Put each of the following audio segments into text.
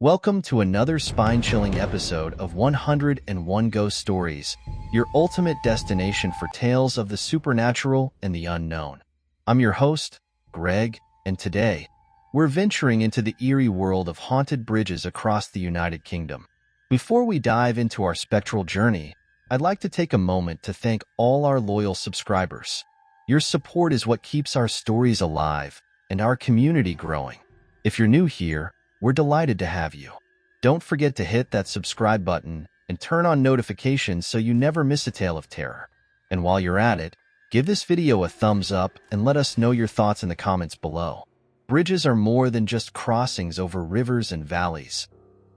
Welcome to another spine-chilling episode of 101 Ghost Stories, your ultimate destination for tales of the supernatural and the unknown. I'm your host, Greg, and today, we're venturing into the eerie world of haunted bridges across the United Kingdom. Before we dive into our spectral journey, I'd like to take a moment to thank all our loyal subscribers. Your support is what keeps our stories alive and our community growing. If you're new here, we're delighted to have you. Don't forget to hit that subscribe button and turn on notifications so you never miss a tale of terror. And while you're at it, give this video a thumbs up and let us know your thoughts in the comments below. Bridges are more than just crossings over rivers and valleys.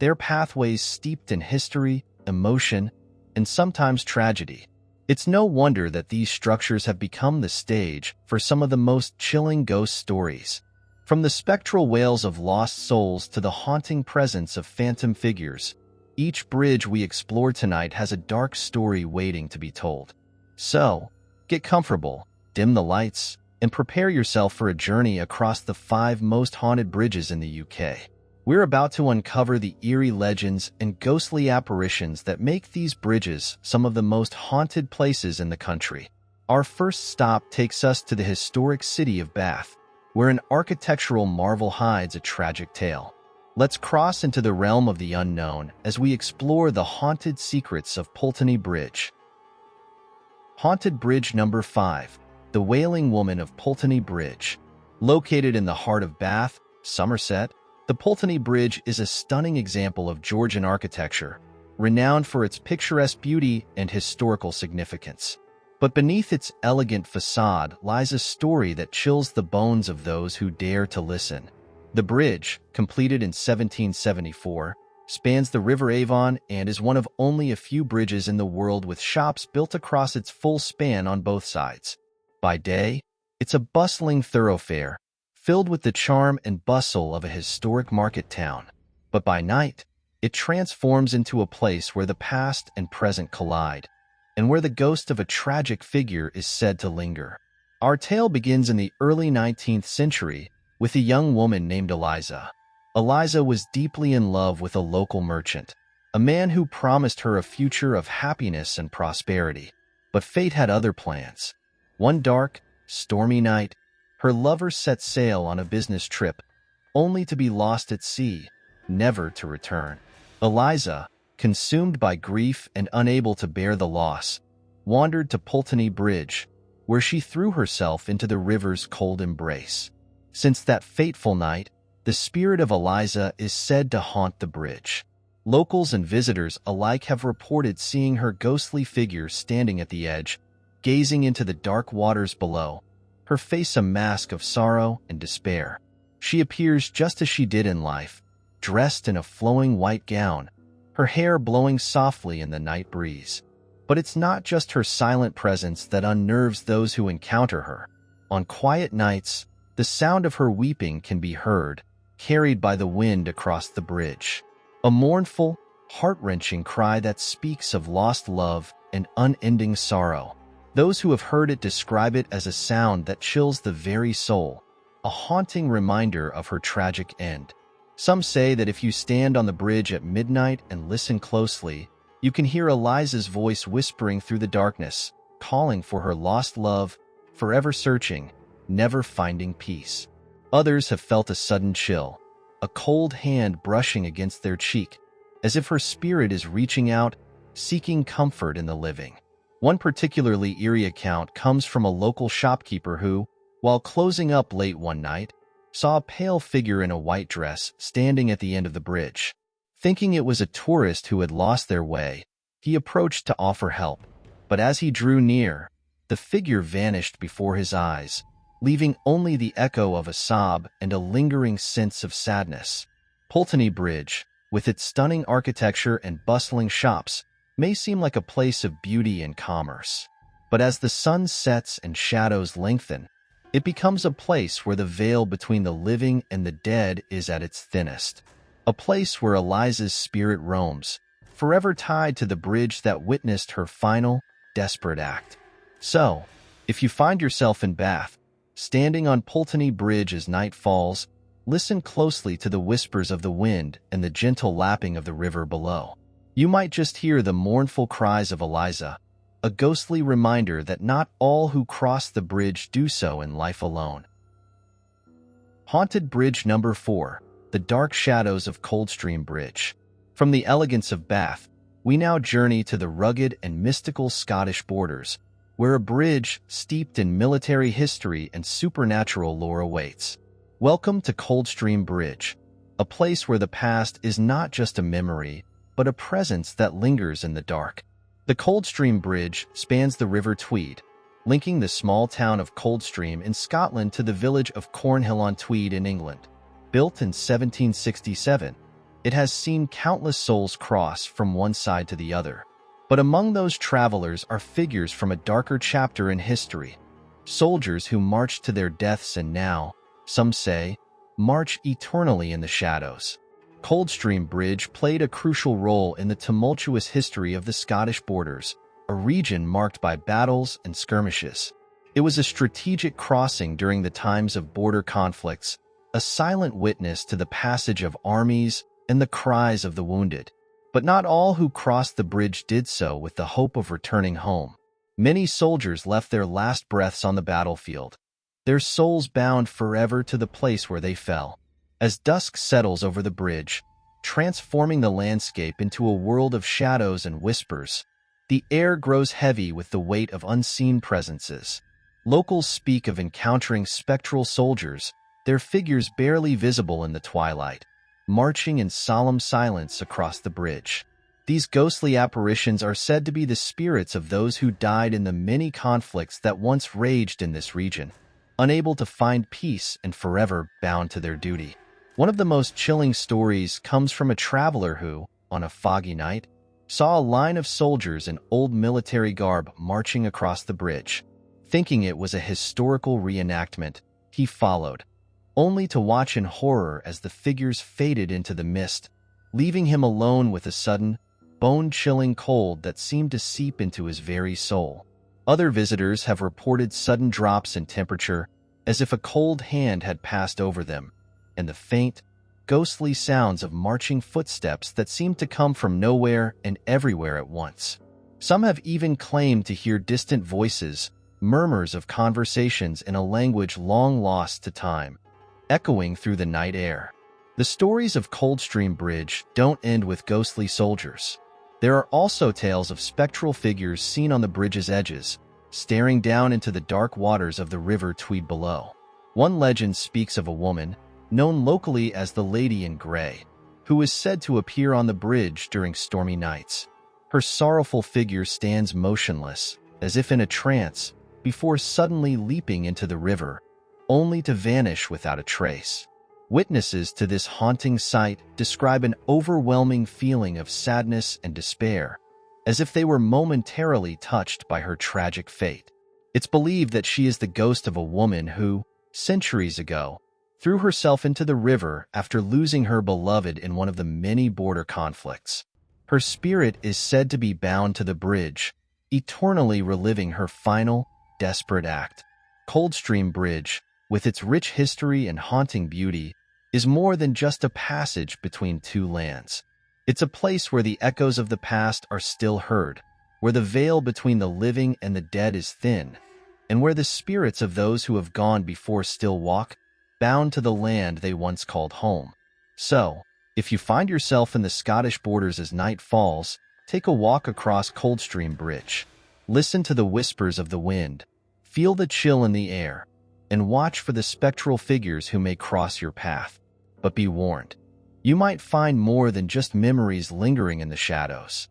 They're pathways steeped in history, emotion, and sometimes tragedy. It's no wonder that these structures have become the stage for some of the most chilling ghost stories. From the spectral wails of lost souls to the haunting presence of phantom figures, each bridge we explore tonight has a dark story waiting to be told. So, get comfortable, dim the lights, and prepare yourself for a journey across the 5 most haunted bridges in the UK. We're about to uncover the eerie legends and ghostly apparitions that make these bridges some of the most haunted places in the country. Our first stop takes us to the historic city of Bath, where an architectural marvel hides a tragic tale. Let's cross into the realm of the unknown as we explore the haunted secrets of Pulteney Bridge. Haunted Bridge number 5, the Wailing Woman of Pulteney Bridge. Located in the heart of Bath, Somerset, the Pulteney Bridge is a stunning example of Georgian architecture, renowned for its picturesque beauty and historical significance. But beneath its elegant facade lies a story that chills the bones of those who dare to listen. The bridge, completed in 1774, spans the River Avon and is one of only a few bridges in the world with shops built across its full span on both sides. By day, it's a bustling thoroughfare, filled with the charm and bustle of a historic market town. But by night, it transforms into a place where the past and present collide, and where the ghost of a tragic figure is said to linger. Our tale begins in the early 19th century with a young woman named Eliza. Eliza was deeply in love with a local merchant, a man who promised her a future of happiness and prosperity. But fate had other plans. One dark, stormy night, her lover set sail on a business trip, only to be lost at sea, never to return. Eliza, consumed by grief and unable to bear the loss, wandered to Pulteney Bridge, where she threw herself into the river's cold embrace. Since that fateful night, the spirit of Eliza is said to haunt the bridge. Locals and visitors alike have reported seeing her ghostly figure standing at the edge, gazing into the dark waters below, her face a mask of sorrow and despair. She appears just as she did in life, dressed in a flowing white gown, her hair blowing softly in the night breeze. But it's not just her silent presence that unnerves those who encounter her. On quiet nights, the sound of her weeping can be heard, carried by the wind across the bridge. A mournful, heart-wrenching cry that speaks of lost love and unending sorrow. Those who have heard it describe it as a sound that chills the very soul, a haunting reminder of her tragic end. Some say that if you stand on the bridge at midnight and listen closely, you can hear Eliza's voice whispering through the darkness, calling for her lost love, forever searching, never finding peace. Others have felt a sudden chill, a cold hand brushing against their cheek, as if her spirit is reaching out, seeking comfort in the living. One particularly eerie account comes from a local shopkeeper who, while closing up late one night, saw a pale figure in a white dress standing at the end of the bridge. Thinking it was a tourist who had lost their way, he approached to offer help. But as he drew near, the figure vanished before his eyes, leaving only the echo of a sob and a lingering sense of sadness. Pulteney Bridge, with its stunning architecture and bustling shops, may seem like a place of beauty and commerce. But as the sun sets and shadows lengthen, it becomes a place where the veil between the living and the dead is at its thinnest. A place where Eliza's spirit roams, forever tied to the bridge that witnessed her final, desperate act. So, if you find yourself in Bath, standing on Pulteney Bridge as night falls, listen closely to the whispers of the wind and the gentle lapping of the river below. You might just hear the mournful cries of Eliza, a ghostly reminder that not all who cross the bridge do so in life alone. Haunted Bridge Number 4, The Dark Shadows of Coldstream Bridge. From the elegance of Bath, we now journey to the rugged and mystical Scottish borders, where a bridge steeped in military history and supernatural lore awaits. Welcome to Coldstream Bridge, a place where the past is not just a memory, but a presence that lingers in the dark. The Coldstream Bridge spans the River Tweed, linking the small town of Coldstream in Scotland to the village of Cornhill-on-Tweed in England. Built in 1767, it has seen countless souls cross from one side to the other. But among those travelers are figures from a darker chapter in history. Soldiers who marched to their deaths and now, some say, march eternally in the shadows. Coldstream Bridge played a crucial role in the tumultuous history of the Scottish borders, a region marked by battles and skirmishes. It was a strategic crossing during the times of border conflicts, a silent witness to the passage of armies and the cries of the wounded. But not all who crossed the bridge did so with the hope of returning home. Many soldiers left their last breaths on the battlefield, their souls bound forever to the place where they fell. As dusk settles over the bridge, transforming the landscape into a world of shadows and whispers, the air grows heavy with the weight of unseen presences. Locals speak of encountering spectral soldiers, their figures barely visible in the twilight, marching in solemn silence across the bridge. These ghostly apparitions are said to be the spirits of those who died in the many conflicts that once raged in this region, unable to find peace and forever bound to their duty. One of the most chilling stories comes from a traveler who, on a foggy night, saw a line of soldiers in old military garb marching across the bridge. Thinking it was a historical reenactment, he followed, only to watch in horror as the figures faded into the mist, leaving him alone with a sudden, bone-chilling cold that seemed to seep into his very soul. Other visitors have reported sudden drops in temperature, as if a cold hand had passed over them, and the faint, ghostly sounds of marching footsteps that seemed to come from nowhere and everywhere at once. Some have even claimed to hear distant voices, murmurs of conversations in a language long lost to time, echoing through the night air. The stories of Coldstream Bridge don't end with ghostly soldiers. There are also tales of spectral figures seen on the bridge's edges, staring down into the dark waters of the River Tweed below. One legend speaks of a woman, known locally as the Lady in Grey, who is said to appear on the bridge during stormy nights. Her sorrowful figure stands motionless, as if in a trance, before suddenly leaping into the river, only to vanish without a trace. Witnesses to this haunting sight describe an overwhelming feeling of sadness and despair, as if they were momentarily touched by her tragic fate. It's believed that she is the ghost of a woman who, centuries ago, threw herself into the river after losing her beloved in one of the many border conflicts. Her spirit is said to be bound to the bridge, eternally reliving her final, desperate act. Coldstream Bridge, with its rich history and haunting beauty, is more than just a passage between two lands. It's a place where the echoes of the past are still heard, where the veil between the living and the dead is thin, and where the spirits of those who have gone before still walk, bound to the land they once called home. So, if you find yourself in the Scottish borders as night falls, take a walk across Coldstream Bridge. Listen to the whispers of the wind, feel the chill in the air, and watch for the spectral figures who may cross your path. But be warned, you might find more than just memories lingering in the shadows.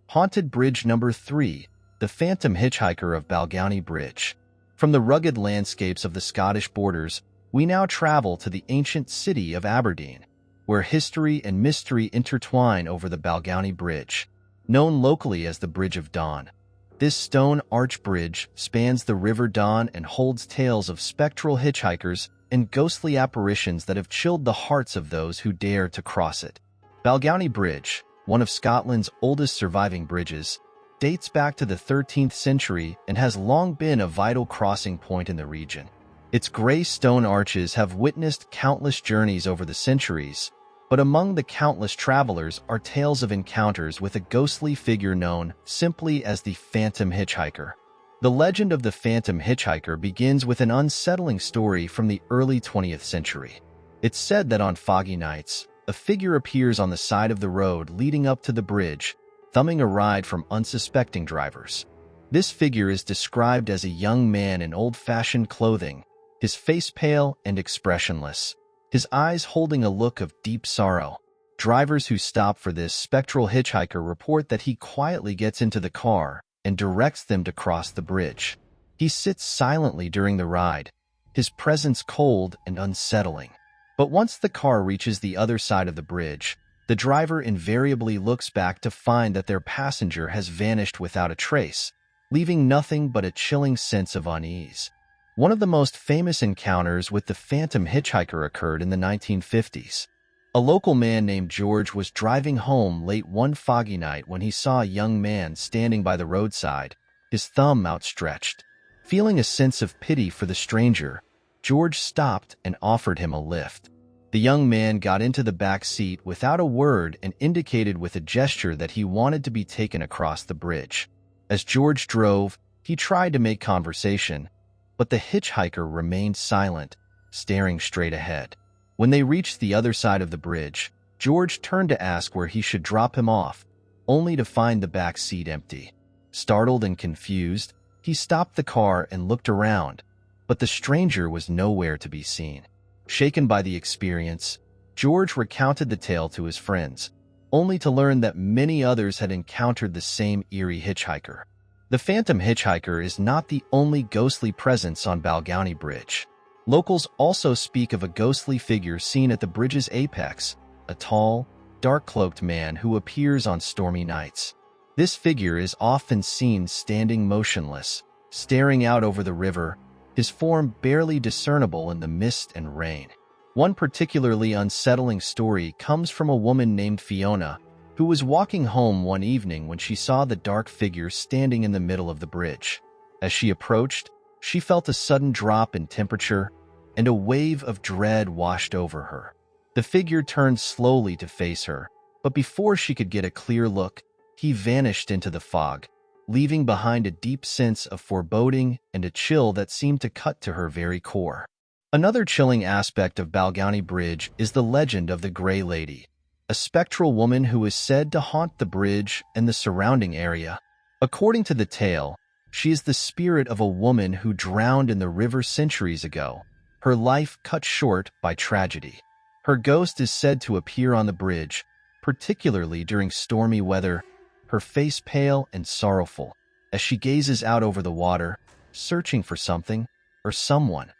Haunted Bridge Number 3, The Phantom Hitchhiker of Balgownie Bridge. From the rugged landscapes of the Scottish borders, we now travel to the ancient city of Aberdeen, where history and mystery intertwine over the Balgownie Bridge, known locally as the Bridge of Dawn. This stone arch bridge spans the River Don and holds tales of spectral hitchhikers and ghostly apparitions that have chilled the hearts of those who dare to cross it. Balgownie Bridge, one of Scotland's oldest surviving bridges, dates back to the 13th century and has long been a vital crossing point in the region. Its gray stone arches have witnessed countless journeys over the centuries, but among the countless travelers are tales of encounters with a ghostly figure known simply as the Phantom Hitchhiker. The legend of the Phantom Hitchhiker begins with an unsettling story from the early 20th century. It's said that on foggy nights, a figure appears on the side of the road leading up to the bridge, thumbing a ride from unsuspecting drivers. This figure is described as a young man in old-fashioned clothing, his face pale and expressionless, his eyes holding a look of deep sorrow. Drivers who stop for this spectral hitchhiker report that he quietly gets into the car and directs them to cross the bridge. He sits silently during the ride, his presence cold and unsettling. But once the car reaches the other side of the bridge, the driver invariably looks back to find that their passenger has vanished without a trace, leaving nothing but a chilling sense of unease. One of the most famous encounters with the Phantom Hitchhiker occurred in the 1950s. A local man named George was driving home late one foggy night when he saw a young man standing by the roadside, his thumb outstretched. Feeling a sense of pity for the stranger, George stopped and offered him a lift. The young man got into the back seat without a word and indicated with a gesture that he wanted to be taken across the bridge. As George drove, he tried to make conversation, but the hitchhiker remained silent, staring straight ahead. When they reached the other side of the bridge, George turned to ask where he should drop him off, only to find the back seat empty. Startled and confused, he stopped the car and looked around, but the stranger was nowhere to be seen. Shaken by the experience, George recounted the tale to his friends, only to learn that many others had encountered the same eerie hitchhiker. The Phantom Hitchhiker is not the only ghostly presence on Balgownie Bridge. Locals also speak of a ghostly figure seen at the bridge's apex, a tall, dark-cloaked man who appears on stormy nights. This figure is often seen standing motionless, staring out over the river, his form barely discernible in the mist and rain. One particularly unsettling story comes from a woman named Fiona, who was walking home one evening when she saw the dark figure standing in the middle of the bridge. As she approached, she felt a sudden drop in temperature, and a wave of dread washed over her. The figure turned slowly to face her, but before she could get a clear look, he vanished into the fog, leaving behind a deep sense of foreboding and a chill that seemed to cut to her very core. Another chilling aspect of Balgownie Bridge is the legend of the Grey Lady, a spectral woman who is said to haunt the bridge and the surrounding area. According to the tale, she is the spirit of a woman who drowned in the river centuries ago, her life cut short by tragedy. Her ghost is said to appear on the bridge, particularly during stormy weather, her face pale and sorrowful, as she gazes out over the water, searching for something or someone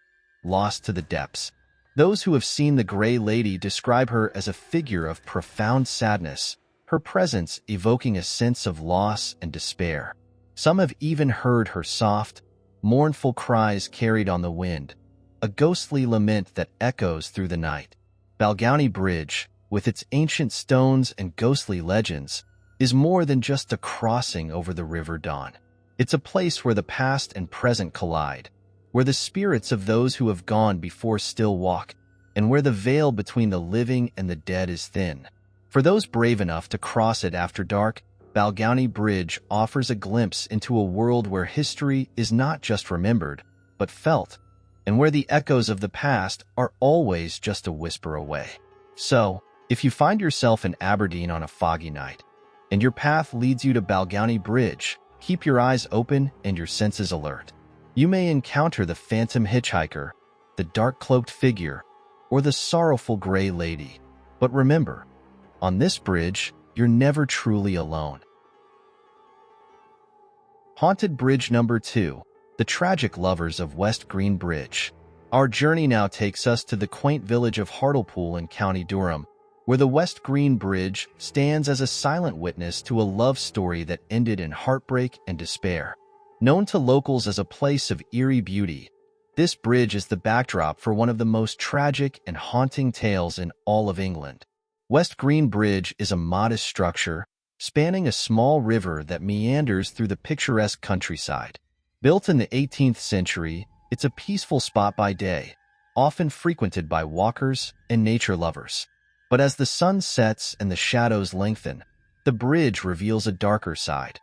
lost to the depths. Those who have seen the Grey Lady describe her as a figure of profound sadness, her presence evoking a sense of loss and despair. Some have even heard her soft, mournful cries carried on the wind, a ghostly lament that echoes through the night. Balgownie Bridge, with its ancient stones and ghostly legends, is more than just a crossing over the River Don. It's a place where the past and present collide, where the spirits of those who have gone before still walk, and where the veil between the living and the dead is thin. For those brave enough to cross it after dark, Balgownie Bridge offers a glimpse into a world where history is not just remembered, but felt, and where the echoes of the past are always just a whisper away. So, if you find yourself in Aberdeen on a foggy night, and your path leads you to Balgownie Bridge, keep your eyes open and your senses alert. You may encounter the Phantom Hitchhiker, the dark-cloaked figure, or the sorrowful Grey Lady. But remember, on this bridge, you're never truly alone. Haunted Bridge Number 2, The Tragic Lovers of West Green Bridge. Our journey now takes us to the quaint village of Hartlepool in County Durham, where the West Green Bridge stands as a silent witness to a love story that ended in heartbreak and despair. Known to locals as a place of eerie beauty, this bridge is the backdrop for one of the most tragic and haunting tales in all of England. West Green Bridge is a modest structure, spanning a small river that meanders through the picturesque countryside. Built in the 18th century, It's a peaceful spot by day, often frequented by walkers and nature lovers. But as the sun sets and the shadows lengthen, the bridge reveals a darker side,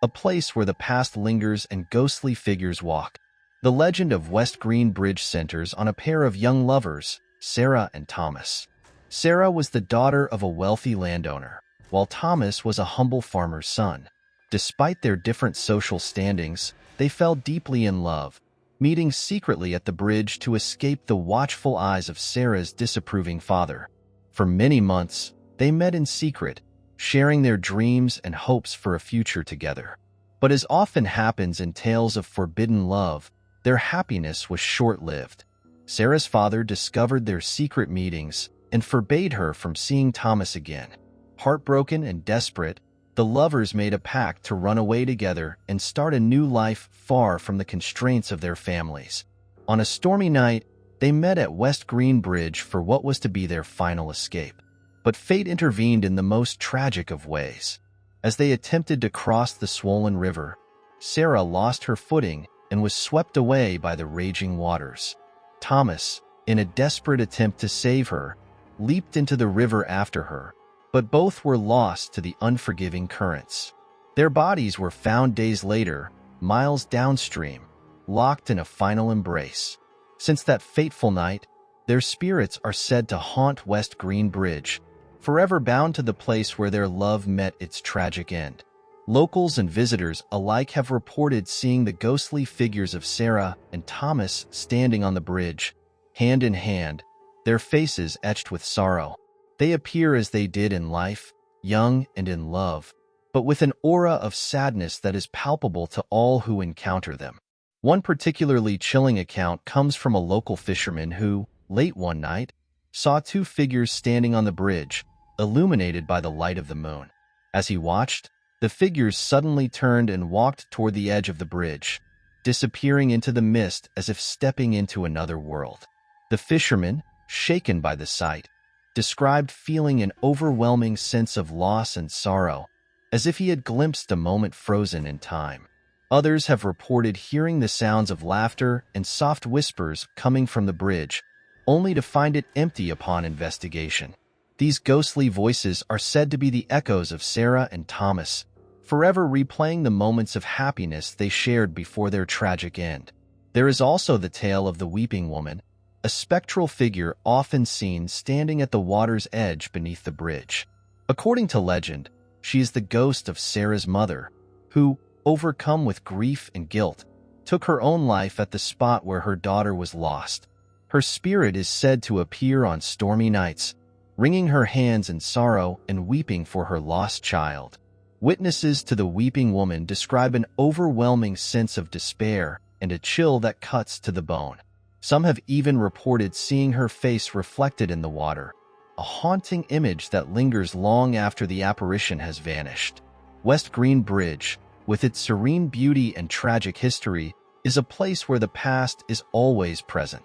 a place where the past lingers and ghostly figures walk. The legend of West Green Bridge centers on a pair of young lovers, Sarah and Thomas. Sarah was the daughter of a wealthy landowner, while Thomas was a humble farmer's son. Despite their different social standings, they fell deeply in love, meeting secretly at the bridge to escape the watchful eyes of Sarah's disapproving father. For many months, they met in secret, sharing their dreams and hopes for a future together. But as often happens in tales of forbidden love, their happiness was short-lived. Sarah's father discovered their secret meetings and forbade her from seeing Thomas again. Heartbroken and desperate, the lovers made a pact to run away together and start a new life far from the constraints of their families. On a stormy night, they met at West Green Bridge for what was to be their final escape. But fate intervened in the most tragic of ways. As they attempted to cross the swollen river, Sarah lost her footing and was swept away by the raging waters. Thomas, in a desperate attempt to save her, leaped into the river after her, but both were lost to the unforgiving currents. Their bodies were found days later, miles downstream, locked in a final embrace. Since that fateful night, their spirits are said to haunt West Green Bridge, forever bound to the place where their love met its tragic end. Locals and visitors alike have reported seeing the ghostly figures of Sarah and Thomas standing on the bridge, hand in hand, their faces etched with sorrow. They appear as they did in life, young and in love, but with an aura of sadness that is palpable to all who encounter them. One particularly chilling account comes from a local fisherman who, late one night, saw two figures standing on the bridge, illuminated by the light of the moon. As he watched, the figures suddenly turned and walked toward the edge of the bridge, disappearing into the mist as if stepping into another world. The fisherman, shaken by the sight, described feeling an overwhelming sense of loss and sorrow, as if he had glimpsed a moment frozen in time. Others have reported hearing the sounds of laughter and soft whispers coming from the bridge, only to find it empty upon investigation. These ghostly voices are said to be the echoes of Sarah and Thomas, forever replaying the moments of happiness they shared before their tragic end. There is also the tale of the Weeping Woman, a spectral figure often seen standing at the water's edge beneath the bridge. According to legend, she is the ghost of Sarah's mother, who, overcome with grief and guilt, took her own life at the spot where her daughter was lost. Her spirit is said to appear on stormy nights, wringing her hands in sorrow and weeping for her lost child. Witnesses to the Weeping Woman describe an overwhelming sense of despair and a chill that cuts to the bone. Some have even reported seeing her face reflected in the water, a haunting image that lingers long after the apparition has vanished. West Green Bridge, with its serene beauty and tragic history, is a place where the past is always present.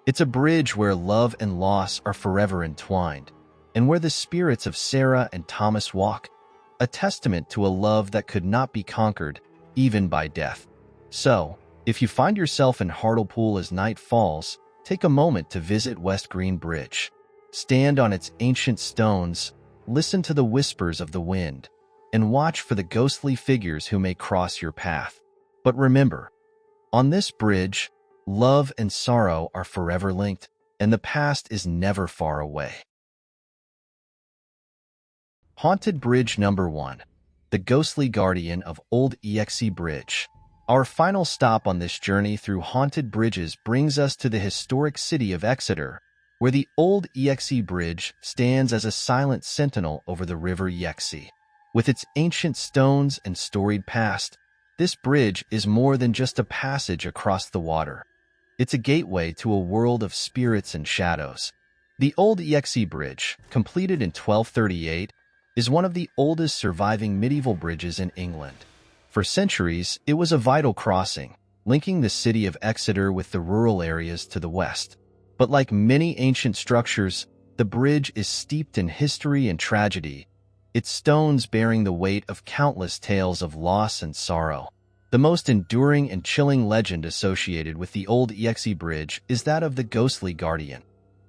It's a bridge where love and loss are forever entwined, and where the spirits of Sarah and Thomas walk, a testament to a love that could not be conquered, even by death. So, if you find yourself in Hartlepool as night falls, take a moment to visit West Green Bridge. Stand on its ancient stones, listen to the whispers of the wind, and watch for the ghostly figures who may cross your path. But remember, on this bridge, love and sorrow are forever linked, and the past is never far away. Haunted Bridge Number 1. The Ghostly Guardian of Old Exe Bridge. Our final stop on this journey through haunted bridges brings us to the historic city of Exeter, where the Old Exe Bridge stands as a silent sentinel over the River Exe. With its ancient stones and storied past, this bridge is more than just a passage across the water. It's a gateway to a world of spirits and shadows. The Old Exe Bridge, completed in 1238, is one of the oldest surviving medieval bridges in England. For centuries, it was a vital crossing, linking the city of Exeter with the rural areas to the west. But like many ancient structures, the bridge is steeped in history and tragedy, its stones bearing the weight of countless tales of loss and sorrow. The most enduring and chilling legend associated with the old Exe Bridge is that of the ghostly guardian,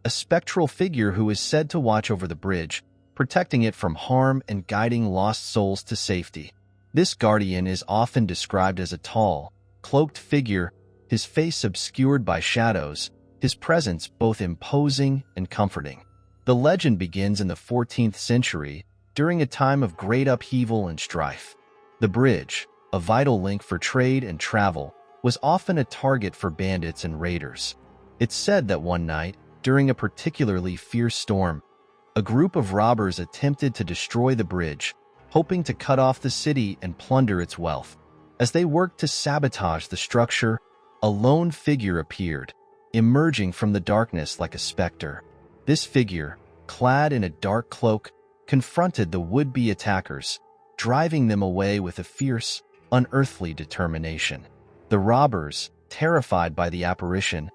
a spectral figure who is said to watch over the bridge, protecting it from harm and guiding lost souls to safety. This guardian is often described as a tall, cloaked figure, his face obscured by shadows, his presence both imposing and comforting. The legend begins in the 14th century, during a time of great upheaval and strife. The bridge, a vital link for trade and travel, was often a target for bandits and raiders. It's said that one night, during a particularly fierce storm, a group of robbers attempted to destroy the bridge, hoping to cut off the city and plunder its wealth. As they worked to sabotage the structure, a lone figure appeared, emerging from the darkness like a specter. This figure, clad in a dark cloak, confronted the would-be attackers, driving them away with a fierce, unearthly determination. The robbers, terrified by the apparition,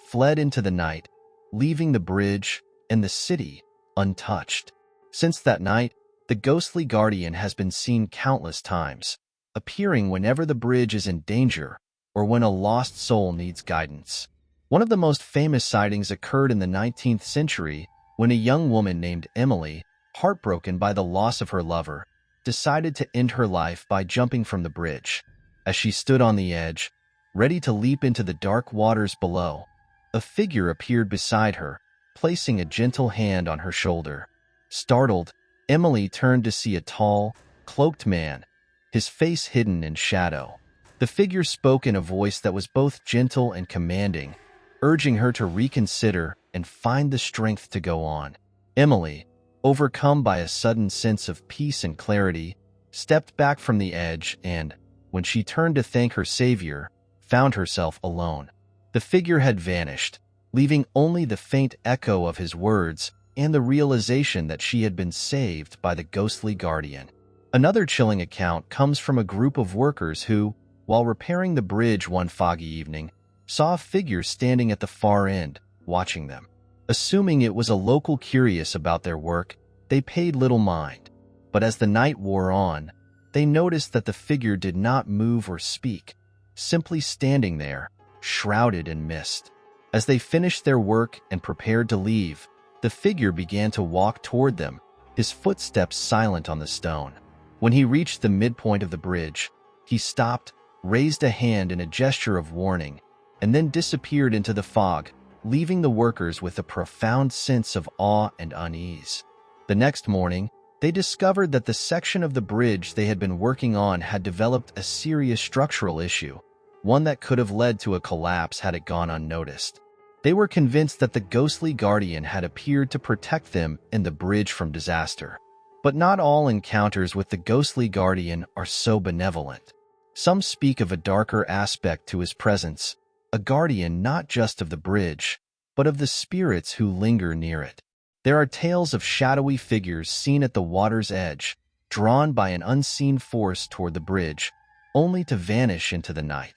fled into the night, leaving the bridge and the city untouched. Since that night, the ghostly guardian has been seen countless times, appearing whenever the bridge is in danger or when a lost soul needs guidance. One of the most famous sightings occurred in the 19th century when a young woman named Emily, heartbroken by the loss of her lover, decided to end her life by jumping from the bridge. As she stood on the edge, ready to leap into the dark waters below, a figure appeared beside her, placing a gentle hand on her shoulder. Startled, Emily turned to see a tall, cloaked man, his face hidden in shadow. The figure spoke in a voice that was both gentle and commanding, urging her to reconsider and find the strength to go on. Emily, overcome by a sudden sense of peace and clarity, stepped back from the edge and, when she turned to thank her savior, found herself alone. The figure had vanished, leaving only the faint echo of his words and the realization that she had been saved by the ghostly guardian. Another chilling account comes from a group of workers who, while repairing the bridge one foggy evening, saw a figure standing at the far end, watching them. Assuming it was a local curious about their work, they paid little mind. But as the night wore on, they noticed that the figure did not move or speak, simply standing there, shrouded in mist. As they finished their work and prepared to leave, the figure began to walk toward them, his footsteps silent on the stone. When he reached the midpoint of the bridge, he stopped, raised a hand in a gesture of warning, and then disappeared into the fog, leaving the workers with a profound sense of awe and unease. The next morning, they discovered that the section of the bridge they had been working on had developed a serious structural issue, one that could have led to a collapse had it gone unnoticed. They were convinced that the ghostly guardian had appeared to protect them and the bridge from disaster. But not all encounters with the ghostly guardian are so benevolent. Some speak of a darker aspect to his presence, a guardian not just of the bridge, but of the spirits who linger near it. There are tales of shadowy figures seen at the water's edge, drawn by an unseen force toward the bridge, only to vanish into the night.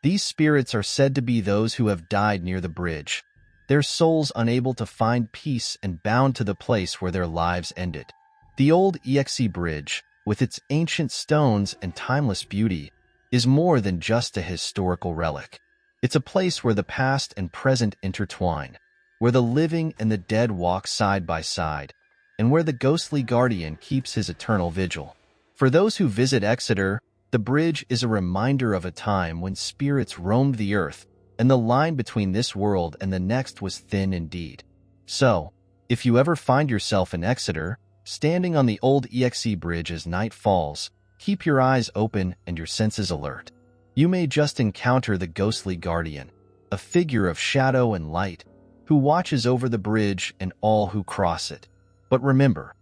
These spirits are said to be those who have died near the bridge, their souls unable to find peace and bound to the place where their lives ended. The old Exe Bridge, with its ancient stones and timeless beauty, is more than just a historical relic. It's a place where the past and present intertwine, where the living and the dead walk side by side, and where the ghostly guardian keeps his eternal vigil. For those who visit Exeter, the bridge is a reminder of a time when spirits roamed the earth, and the line between this world and the next was thin indeed. So, if you ever find yourself in Exeter, standing on the old Exe Bridge as night falls, keep your eyes open and your senses alert. You may just encounter the ghostly guardian, a figure of shadow and light, who watches over the bridge and all who cross it. But remember,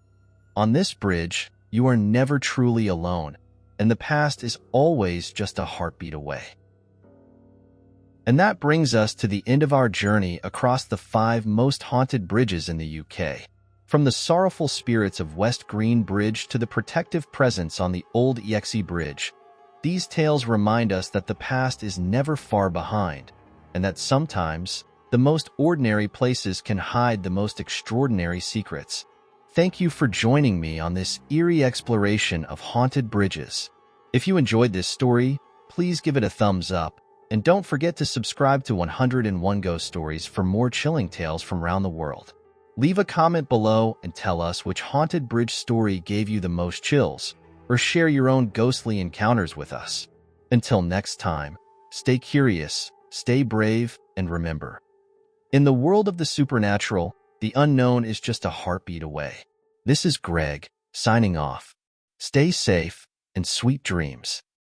on this bridge, you are never truly alone, and the past is always just a heartbeat away. And that brings us to the end of our journey across the 5 most haunted bridges in the UK. From the sorrowful spirits of West Green Bridge to the protective presence on the old Exe Bridge, these tales remind us that the past is never far behind, and that sometimes the most ordinary places can hide the most extraordinary secrets. Thank you for joining me on this eerie exploration of haunted bridges. If you enjoyed this story, please give it a thumbs up, and don't forget to subscribe to 101 Ghost Stories for more chilling tales from around the world. Leave a comment below and tell us which haunted bridge story gave you the most chills, or share your own ghostly encounters with us. Until next time, stay curious, stay brave, and remember, in the world of the supernatural, the unknown is just a heartbeat away. This is Greg, signing off. Stay safe and sweet dreams.